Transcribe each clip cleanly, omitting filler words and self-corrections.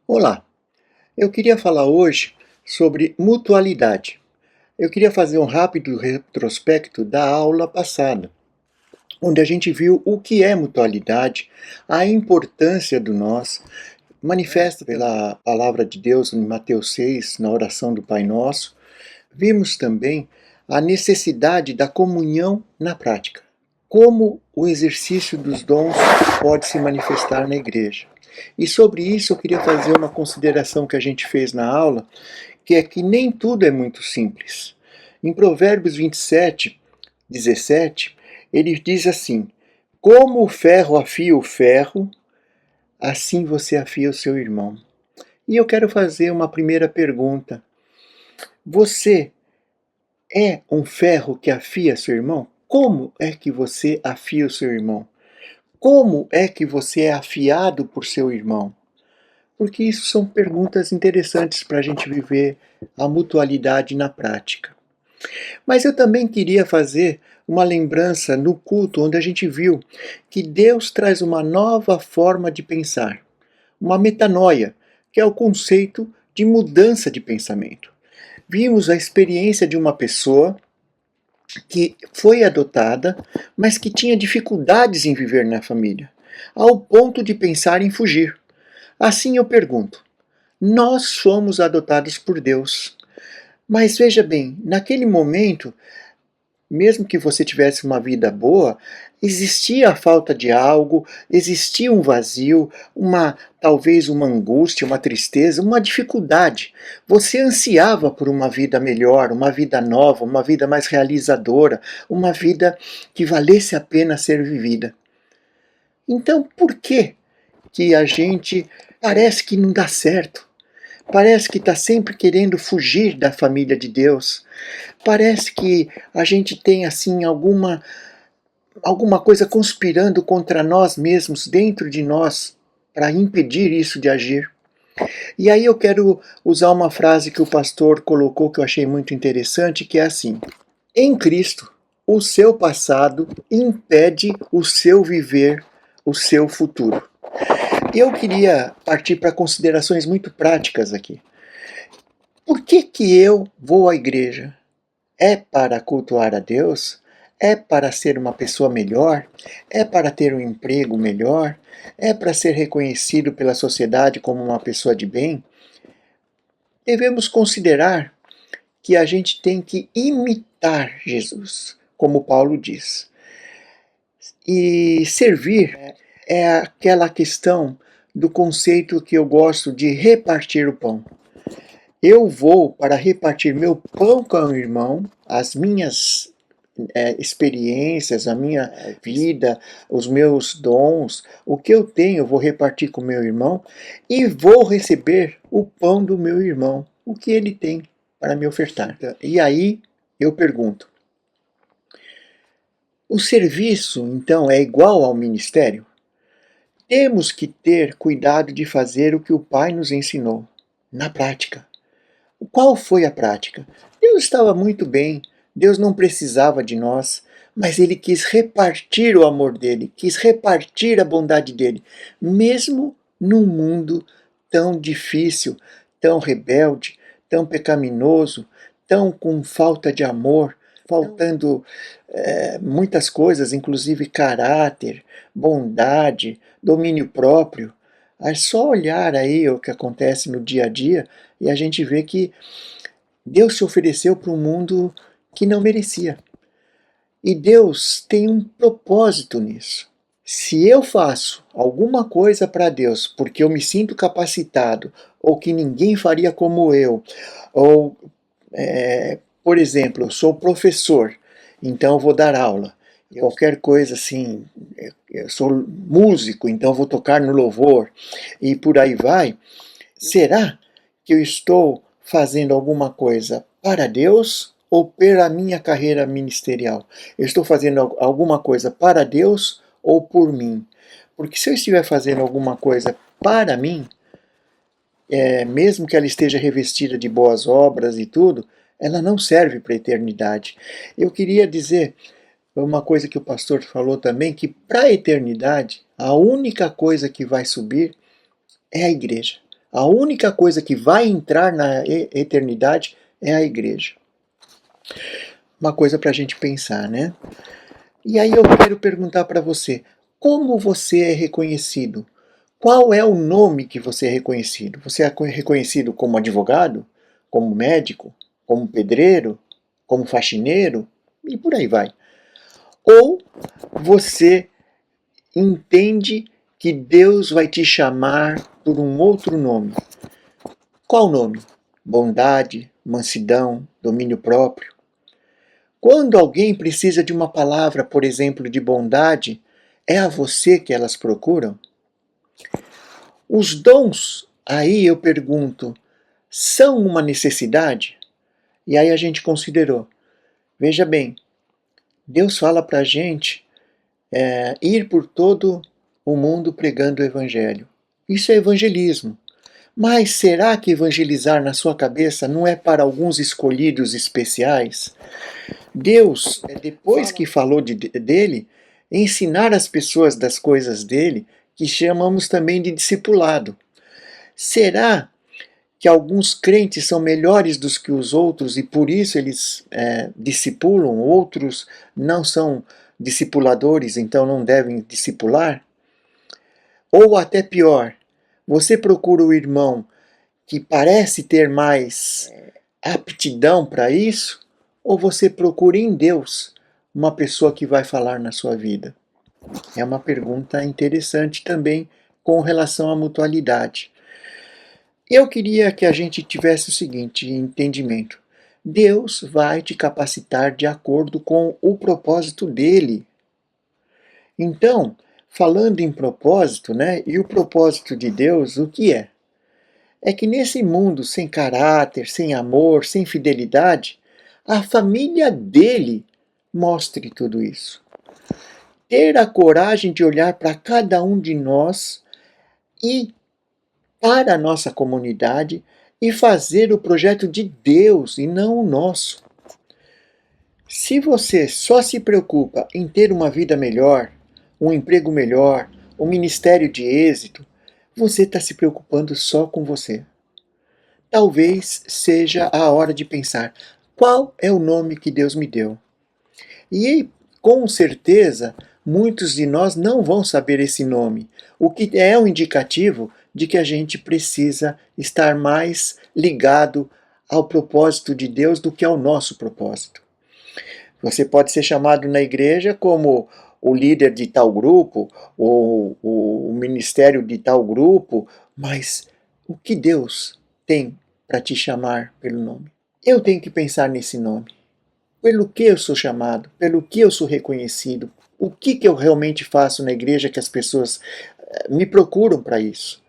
Olá, eu queria falar hoje sobre mutualidade. Eu queria fazer um rápido retrospecto da aula passada, onde a gente viu o que é mutualidade, a importância do nós, manifesta pela palavra de Deus em Mateus 6, na oração do Pai Nosso. Vimos também a necessidade da comunhão na prática, como o exercício dos dons pode se manifestar na igreja. E sobre isso eu queria fazer uma consideração que a gente fez na aula, que é que nem tudo é muito simples. Em Provérbios 27, 17, ele diz assim: como o ferro afia o ferro, assim você afia o seu irmão. E eu quero fazer uma primeira pergunta. Você é um ferro que afia seu irmão? Como é que você afia o seu irmão? Como é que você é afiado por seu irmão? Porque isso são perguntas interessantes para a gente viver a mutualidade na prática. Mas eu também queria fazer uma lembrança no culto, onde a gente viu que Deus traz uma nova forma de pensar, uma metanoia, que é o conceito de mudança de pensamento. Vimos a experiência de uma pessoa que foi adotada, mas que tinha dificuldades em viver na família, ao ponto de pensar em fugir. Assim eu pergunto: nós fomos adotados por Deus, mas veja bem, naquele momento, mesmo que você tivesse uma vida boa, existia a falta de algo, existia um vazio, talvez uma angústia, uma tristeza, uma dificuldade. Você ansiava por uma vida melhor, uma vida nova, uma vida mais realizadora, uma vida que valesse a pena ser vivida. Então, por que a gente parece que não dá certo? Parece que está sempre querendo fugir da família de Deus. Parece que a gente tem assim alguma coisa conspirando contra nós mesmos, dentro de nós, para impedir isso de agir. E aí eu quero usar uma frase que o pastor colocou que eu achei muito interessante, que é assim: em Cristo, o seu passado impede o seu viver, o seu futuro. Eu queria partir para considerações muito práticas aqui. Por que eu vou à igreja? É para cultuar a Deus? É para ser uma pessoa melhor? É para ter um emprego melhor? É para ser reconhecido pela sociedade como uma pessoa de bem? Devemos considerar que a gente tem que imitar Jesus, como Paulo diz. E servir é aquela questão do conceito que eu gosto de repartir o pão. Eu vou para repartir meu pão com o irmão, as minhas experiências, a minha vida, os meus dons, o que eu tenho eu vou repartir com meu irmão e vou receber o pão do meu irmão, o que ele tem para me ofertar. E aí eu pergunto: o serviço então é igual ao ministério? Temos que ter cuidado de fazer o que o Pai nos ensinou, na prática. Qual foi a prática? Deus estava muito bem, Deus não precisava de nós, mas Ele quis repartir o amor dele, quis repartir a bondade dele, mesmo num mundo tão difícil, tão rebelde, tão pecaminoso, tão com falta de amor, faltando muitas coisas, inclusive caráter, bondade, domínio próprio. É só olhar aí o que acontece no dia a dia e a gente vê que Deus se ofereceu para um mundo que não merecia. E Deus tem um propósito nisso. Se eu faço alguma coisa para Deus porque eu me sinto capacitado, ou que ninguém faria como eu, ou, por exemplo, eu sou professor, então eu vou dar aula. Qualquer coisa assim, eu sou músico, então eu vou tocar no louvor, e por aí vai. Será que eu estou fazendo alguma coisa para Deus ou pela minha carreira ministerial? Eu estou fazendo alguma coisa para Deus ou por mim? Porque se eu estiver fazendo alguma coisa para mim, mesmo que ela esteja revestida de boas obras e tudo, ela não serve para a eternidade. Eu queria dizer uma coisa que o pastor falou também, que para a eternidade, a única coisa que vai subir é a igreja. A única coisa que vai entrar na eternidade é a igreja. Uma coisa para a gente pensar, né? E aí eu quero perguntar para você, como você é reconhecido? Qual é o nome que você é reconhecido? Você é reconhecido como advogado? Como médico? Como pedreiro? Como faxineiro? E por aí vai. Ou você entende que Deus vai te chamar por um outro nome? Qual nome? Bondade, mansidão, domínio próprio. Quando alguém precisa de uma palavra, por exemplo, de bondade, é a você que elas procuram? Os dons, aí eu pergunto, são uma necessidade? E aí a gente considerou. Veja bem, Deus fala para a gente ir por todo o mundo pregando o Evangelho. Isso é evangelismo. Mas será que evangelizar na sua cabeça não é para alguns escolhidos especiais? Deus, depois que falou dele, ensinar as pessoas das coisas dele, que chamamos também de discipulado. Será que alguns crentes são melhores do que os outros e por isso eles discipulam, outros não são discipuladores, então não devem discipular? Ou até pior, você procura o irmão que parece ter mais aptidão para isso, ou você procura em Deus uma pessoa que vai falar na sua vida? É uma pergunta interessante também com relação à mutualidade. Eu queria que a gente tivesse o seguinte entendimento: Deus vai te capacitar de acordo com o propósito dele. Então, falando em propósito, né? E o propósito de Deus, o que é? É que nesse mundo sem caráter, sem amor, sem fidelidade, a família dele mostre tudo isso. Ter a coragem de olhar para cada um de nós e para a nossa comunidade e fazer o projeto de Deus e não o nosso. Se você só se preocupa em ter uma vida melhor, um emprego melhor, um ministério de êxito, você está se preocupando só com você. Talvez seja a hora de pensar: qual é o nome que Deus me deu? E com certeza muitos de nós não vão saber esse nome, o que é um indicativo de que a gente precisa estar mais ligado ao propósito de Deus do que ao nosso propósito. Você pode ser chamado na igreja como o líder de tal grupo, ou o ministério de tal grupo, mas o que Deus tem para te chamar pelo nome? Eu tenho que pensar nesse nome. Pelo que eu sou chamado, pelo que eu sou reconhecido, o que eu realmente faço na igreja que as pessoas me procuram para isso.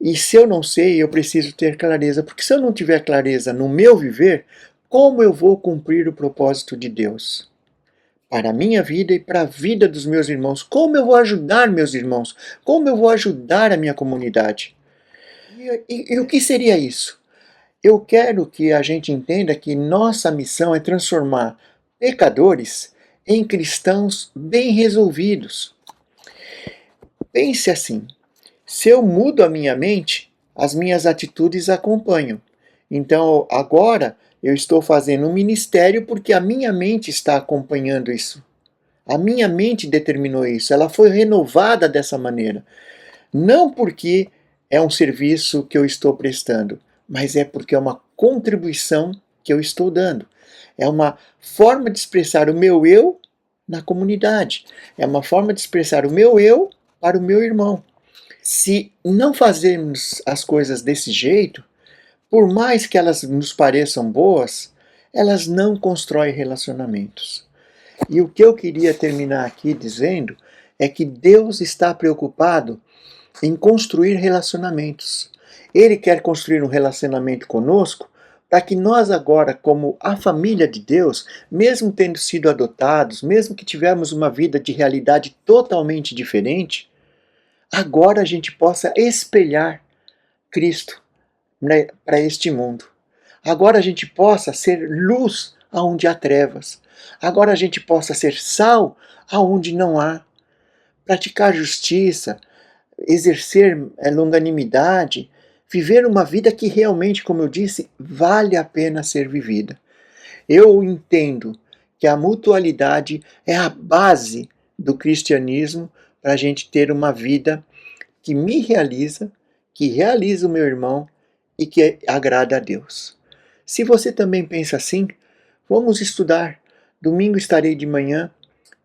E se eu não sei, eu preciso ter clareza, porque se eu não tiver clareza no meu viver, como eu vou cumprir o propósito de Deus? Para a minha vida e para a vida dos meus irmãos. Como eu vou ajudar meus irmãos? Como eu vou ajudar a minha comunidade? E o que seria isso? Eu quero que a gente entenda que nossa missão é transformar pecadores em cristãos bem resolvidos. Pense assim: se eu mudo a minha mente, as minhas atitudes acompanham. Então, agora eu estou fazendo um ministério porque a minha mente está acompanhando isso. A minha mente determinou isso, ela foi renovada dessa maneira. Não porque é um serviço que eu estou prestando, mas é porque é uma contribuição que eu estou dando. É uma forma de expressar o meu eu na comunidade. É uma forma de expressar o meu eu para o meu irmão. Se não fazermos as coisas desse jeito, por mais que elas nos pareçam boas, elas não constroem relacionamentos. E o que eu queria terminar aqui dizendo é que Deus está preocupado em construir relacionamentos. Ele quer construir um relacionamento conosco para que nós agora, como a família de Deus, mesmo tendo sido adotados, mesmo que tivermos uma vida de realidade totalmente diferente, agora a gente possa espelhar Cristo, né, para este mundo. Agora a gente possa ser luz aonde há trevas. Agora a gente possa ser sal aonde não há. Praticar justiça, exercer longanimidade, viver uma vida que realmente, como eu disse, vale a pena ser vivida. Eu entendo que a mutualidade é a base do cristianismo para a gente ter uma vida que me realiza, que realiza o meu irmão e que agrada a Deus. Se você também pensa assim, vamos estudar. Domingo estarei de manhã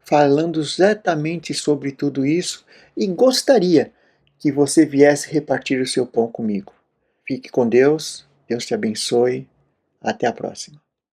falando exatamente sobre tudo isso e gostaria que você viesse repartir o seu pão comigo. Fique com Deus, Deus te abençoe, até a próxima.